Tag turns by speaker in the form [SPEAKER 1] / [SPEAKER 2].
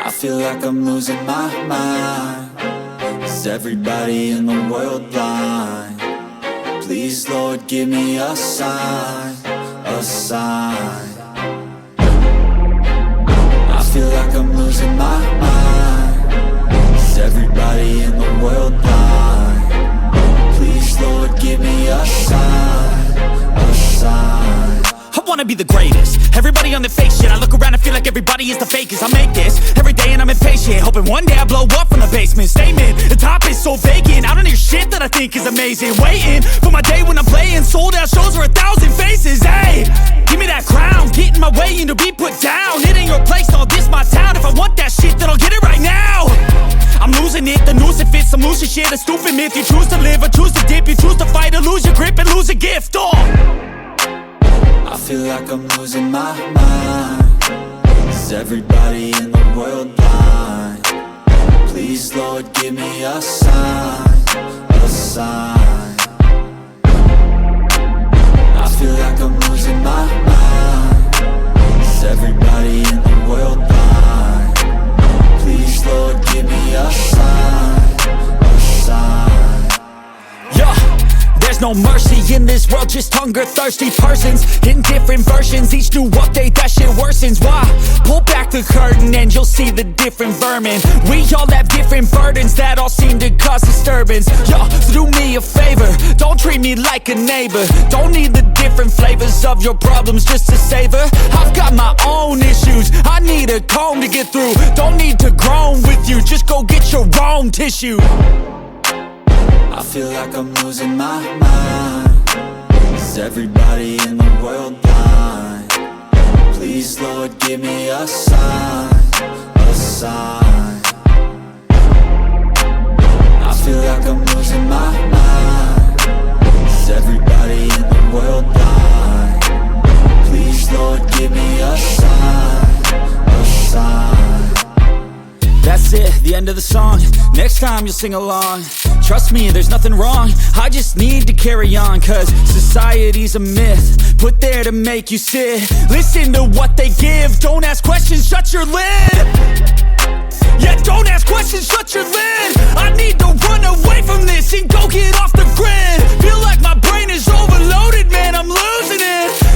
[SPEAKER 1] I feel like I'm losing my mind. Is everybody in the world blind? Please, Lord, give me a sign, a sign. I feel like I'm losing my mind. Is everybody in the world blind? Please, Lord, give me a sign, a sign.
[SPEAKER 2] I wanna be the greatest. Everybody on the fake shit. I look around and feel like everybody is the fakest. I make this every day and I'm impatient, hoping one day I blow up from the basement. Statement, the top is so vacant. I don't hear shit that I think is amazing. Waiting for my day when I'm playing sold out shows for 1,000 faces. Hey, give me that crown, get in my way and to be put down. It ain't your place, no, this my town. If I want that shit, then I'll get it right now. I'm losing it, the noose it fits. I'm losing shit, a stupid myth. You choose to live or choose to dip. You choose to fight or lose your grip and lose a gift.
[SPEAKER 1] I feel like I'm losing my mind. Is everybody in the world blind? Please, Lord, give me a sign, a sign. I feel like I'm losing my mind. Is everybody in the world blind? Please, Lord, give me a sign, a sign.
[SPEAKER 2] Yeah. There's no mercy in this world, just hunger-thirsty persons in different versions. Each new update, that shit worsens. Why? Pull back the curtain and you'll see the different vermin. We all have different burdens that all seem to cause disturbance. Yo, do me a favor, don't treat me like a neighbor. Don't need the different flavors of your problems just to savor. I've got my own issues, I need a comb to get through. Don't need to groan with you, just go get your own tissue.
[SPEAKER 1] I feel like I'm losing my mind. Is everybody in the world blind? Please, Lord, give me a sign, a sign. I feel like I'm losing my mind. Is everybody in the world blind? Please, Lord, give me a sign, a sign.
[SPEAKER 2] That's it, the end of the song. Next time you'll sing along. Trust me, there's nothing wrong. I just need to carry on, cause society's a myth put there to make you sit. Listen to what they give. Don't ask questions, shut your lid. Yeah, don't ask questions, shut your lid. I need to run away from this and go get off the grid. Feel like my brain is overloaded, man, I'm losing it.